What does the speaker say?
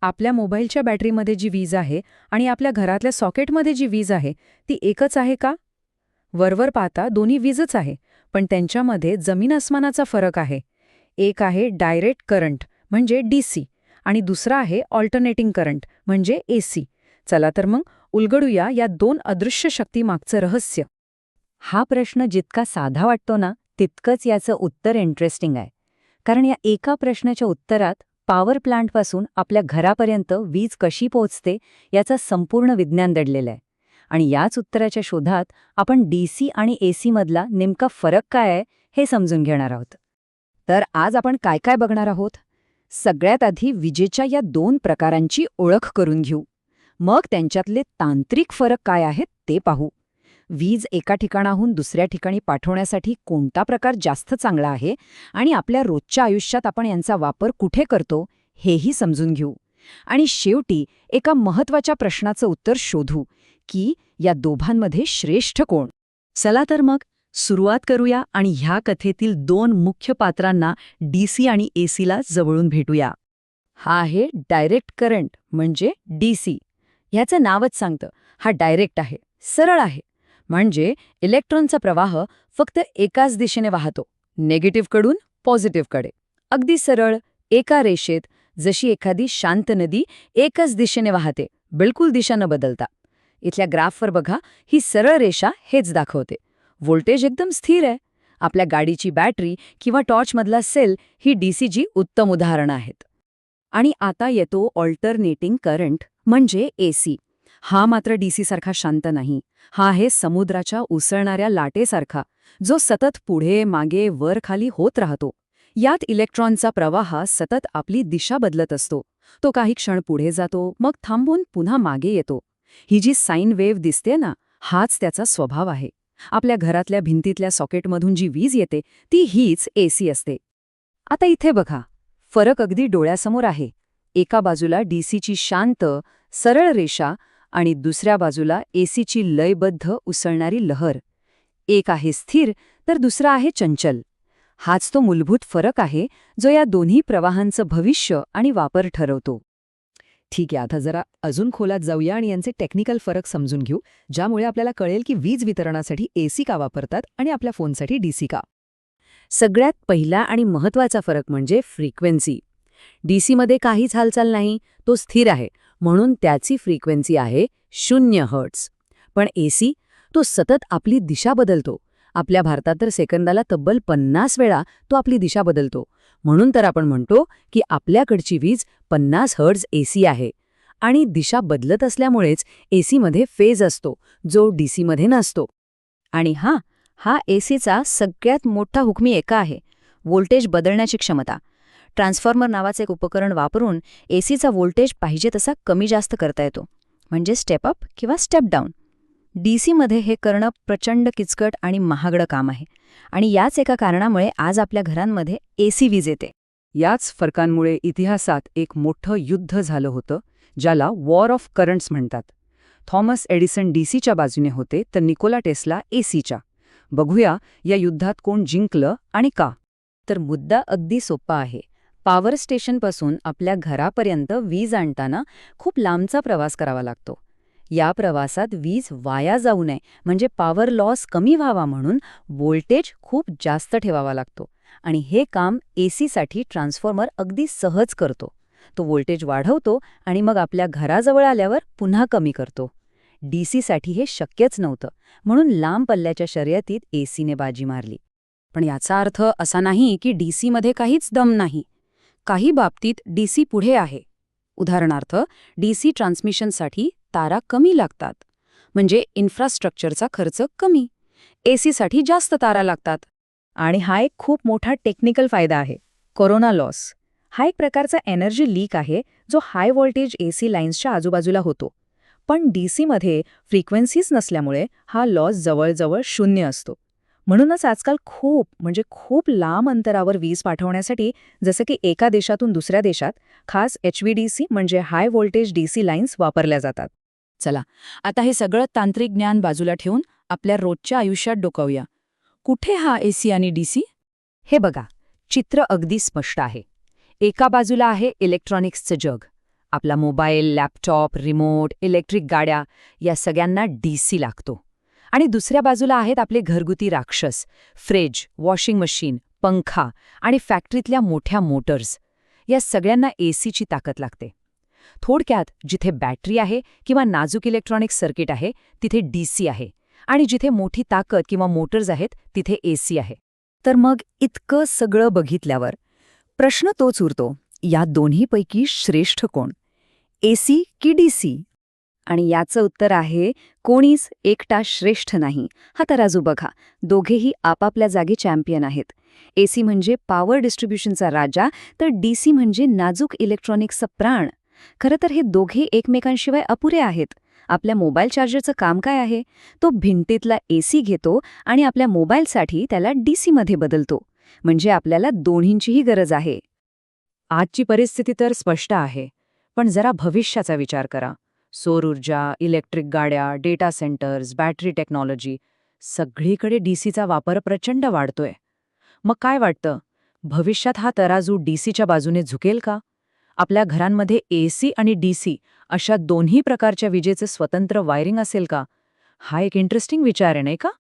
आपल्या मोबाईलच्या बॅटरीमध्ये जी वीज आहे आणि आपल्या घरातल्या सॉकेटमध्ये जी वीज आहे ती एकच आहे का? वरवर पाहता दोन्ही वीजच आहे, पण त्यांच्यामध्ये जमीन अस्मानाचा फरक आहे. एक आहे डायरेक्ट करंट म्हणजे डीसी आणि दुसरा आहे ऑल्टरनेटिंग करंट म्हणजे एसी. चला तर मग उलगडूया या दोन अदृश्य शक्तीमागचं रहस्य. हा प्रश्न जितका साधा वाटतो ना, तितकंच याचं उत्तर इंटरेस्टिंग आहे. कारण या एका प्रश्नाच्या उत्तरात पॉवर प्लांटपासून आपल्या घरापर्यंत वीज कशी पोहोचते याचं संपूर्ण विज्ञान दडलेलं आहे. आणि याच उत्तराच्या शोधात आपण डीसी आणि एसी मधला नेमका फरक काय आहे हे समजून घेणार आहोत. तर आज आपण काय काय बघणार आहोत? सगळ्यात आधी विजेच्या या दोन प्रकारांची ओळख करून घेऊ. मग त्यांच्यातले तांत्रिक फरक काय आहेत ते पाहू. वीज एका ठिकाणाहून दुसऱ्या ठिकाणी पाठवण्यासाठी कोणता प्रकार जास्त चांगला आहे आणि आपल्या रोजच्या आयुष्यात आपण यांचा वापर कुठे करतो हेही समजून घेऊ. आणि शेवटी एका महत्त्वाच्या प्रश्नाचं उत्तर शोधू की या दोघांमध्ये श्रेष्ठ कोण. चला तर मग सुरुवात करूया आणि ह्या कथेतील दोन मुख्य पात्रांना डीसी आणि एसीला जवळून भेटूया. हा आहे डायरेक्ट करंट म्हणजे डीसी. ह्याचं नावच सांगतं, हा डायरेक्ट आहे, सरळ आहे. म्हणजे इलेक्ट्रॉनचा प्रवाह फक्त एकाच दिशेने वाहतो, निगेटिव्हकडून पॉझिटिव्हकडे. अगदी सरळ, एका रेषेत, जशी एखादी शांत नदी एकच दिशेने वाहते, बिलकुल दिशा न बदलता. इथल्या ग्राफवर बघा, ही सरळ रेषा हेच दाखवते. व्होल्टेज एकदम स्थिर आहे. आपल्या गाडीची बॅटरी किंवा टॉर्चमधला सेल ही डीसीची उत्तम उदाहरणं आहेत. आणि आता येतो ऑल्टरनेटिंग करंट म्हणजे एसी. हा मात्र डीसीसारखा शांत नाही. हा आहे समुद्राच्या उसळणाऱ्या लाटेसारखा, जो सतत पुढे मागे वर खाली होत राहतो. यात इलेक्ट्रॉनचा प्रवाह सतत आपली दिशा बदलत असतो. तो काही क्षण पुढे जातो, मग थांबून पुन्हा मागे येतो. ही जी साइन वेव्ह दिसते ना, हाच त्याचा स्वभाव आहे. आपल्या घरातल्या भिंतीतल्या सॉकेटमधून जी वीज येते ती हीच एसी असते. आता इथे बघा, फरक अगदी डोळ्यासमोर आहे. एका बाजूला डीसीची शांत, सरळ रेषा आणि दुसऱ्या बाजूला एसीची लयबद्ध उसळणारी लहर. एक आहे स्थिर तर दुसरा आहे चंचल. हाच तो मूलभूत फरक आहे जो या दोन्ही प्रवाहांचं भविष्य आणि वापर ठरवतो. ठीक आहे, आता जरा अजून खोलात जाऊया आणि यांचे टेक्निकल फरक समजून घेऊ, ज्यामुळे आपल्याला कळेल की वीज वितरणासाठी एसी का वापरतात आणि आपल्या फोनसाठी डीसी का. सगळ्यात पहिला आणि महत्त्वाचा फरक म्हणजे फ्रिक्वेन्सी. डीसीमध्ये काहीच हालचाल नाही, तो स्थिर आहे, म्हणून त्याची फ्रिक्वेन्सी आहे 0 हर्ट्झ. पण एसी, तो सतत आपली दिशा बदलतो. आपल्या भारतात तर सेकंदाला तब्बल 50 वेळा तो आपली दिशा बदलतो. म्हणून तर आपण म्हणतो की आपल्याकडची वीज 50 हर्ट्झ एसी आहे. आणि दिशा बदलत असल्यामुळेच एसीमध्ये फेज असतो, जो डीसीमध्ये नसतो. आणि हा एसीचा सगळ्यात मोठा हुकमी एका आहे, व्होल्टेज बदलण्याची क्षमता. ट्रान्सफॉर्मर नावाचे एक उपकरण वापरून एसीचा व्होल्टेज पाहिजे तसा कमी जास्त करता येतो, म्हणजे स्टेप अप किंवा स्टेप डाऊन. डीसीमध्ये हे करणं प्रचंड किचकट आणि महागडं काम आहे. आणि याच एका कारणामुळे आज आपल्या घरांमध्ये एसी वीज येते. याच फरकांमुळे इतिहासात एक मोठं युद्ध झालं होतं, ज्याला वॉर ऑफ करंट्स म्हणतात. थॉमस एडिसन डीसीच्या बाजूने होते तर निकोला टेस्ला एसीच्या. बघूया या युद्धात कोण जिंकलं आणि का. तर मुद्दा अगदी सोपा आहे. पॉवर स्टेशनपासून आपल्या घरापर्यंत वीज आणताना खूप लांबचा प्रवास करावा लागतो. या प्रवासात वीज वाया जाऊ नये म्हणजे पॉवर लॉस कमी व्हावा म्हणून व्होल्टेज खूप जास्त ठेवावा लागतो. आणि हे काम एसीसाठी ट्रान्सफॉर्मर अगदी सहज करतो. तो व्होल्टेज वाढवतो आणि मग आपल्या घराजवळ आल्यावर पुन्हा कमी करतो. डीसीसाठी हे शक्यच नव्हतं, म्हणून लांब पल्ल्याच्या शर्यतीत एसीने बाजी मारली. पण याचा अर्थ असा नाही की डीसीमध्ये काहीच दम नाही. काही बाबतीत डीसी पुढे आहे. उदाहरणार्थ, डीसी ट्रान्समिशनसाठी तारा कमी लागतात, म्हणजे इन्फ्रास्ट्रक्चरचा खर्च कमी. एसीसाठी जास्त तारा लागतात. आणि हा एक खूप मोठा टेक्निकल फायदा आहे, कोरोना लॉस. हा एक प्रकारचा एनर्जी लीक आहे जो हाय व्होल्टेज एसी लाईन्सच्या आजूबाजूला होतो. पण डीसीमध्ये फ्रिक्वेन्सीज नसल्यामुळे हा लॉस जवळजवळ 0 असतो. म्हणूनच आजकाल खूप लांब अंतरावर वीज पाठवण्यासाठी, जसं की एका देशातून दुसऱ्या देशात, खास HVDC म्हणजे हाय व्होल्टेज डीसी लाईन्स वापरल्या जातात. चला, आता हे सगळं तांत्रिक ज्ञान बाजूला ठेवून आपल्या रोजच्या आयुष्यात डोकावूया. कुठे हा एसी आणि डीसी? हे बघा, चित्र अगदी स्पष्ट आहे. एका बाजूला आहे इलेक्ट्रॉनिक्सचं जग. आपला मोबाईल, लॅपटॉप, रिमोट, इलेक्ट्रिक गाड्या या सगळ्यांना डीसी लागतो. आणि दुसऱ्या बाजूला आहेत आपले घरगुती राक्षस, फ्रिज, वॉशिंग मशीन, पंखा आणि फॅक्टरीतल्या मोठ्या मोटर्स. या सगळ्यांना एसीची ताकद लागते. थोडक्यात, जिथे बॅटरी आहे किंवा नाजूक इलेक्ट्रॉनिक सर्किट आहे तिथे डीसी आहे, आणि जिथे मोठी ताकद किंवा मोटर्स आहेत तिथे एसी आहे. तर मग इतकं सगळं बघितल्यावर प्रश्न तोच उरतो, या दोन्हीपैकी श्रेष्ठ कोण, एसी की डीसी? आणि याचं उत्तर आहे, कोणीच एकटा श्रेष्ठ नाही. हा तराजू बघा, दोघेही आपापल्या जागी चॅम्पियन आहेत. एसी म्हणजे पॉवर डिस्ट्रीब्युशनचा राजा, तर डीसी म्हणजे नाजूक इलेक्ट्रॉनिक्सचा प्राण. खरं तर हे दोघे एकमेकांशिवाय अपुरे आहेत. आपल्या मोबाईल चार्जरचं काम काय आहे? तो भिंतीतला एसी घेतो आणि आपल्या मोबाईलसाठी त्याला डीसीमध्ये बदलतो. म्हणजे आपल्याला दोन्हींचीही गरज आहे. आजची परिस्थिती तर स्पष्ट आहे, पण जरा भविष्याचा विचार करा. सौर ऊर्जा, इलेक्ट्रिक गाड्या, डेटा सेंटर्स, बॅटरी टेक्नॉलॉजी, सगळीकडे डीसीचा वापर प्रचंड वाढतोय. मग काय वाटतं, भविष्यात हा तराजू डीसीच्या बाजूने झुकेल का? आपल्या घरांमध्ये एसी आणि डीसी अशा दोन्ही प्रकारच्या विजेचं स्वतंत्र वायरिंग असेल का? हा एक इंटरेस्टिंग विचार आहे, नाही का?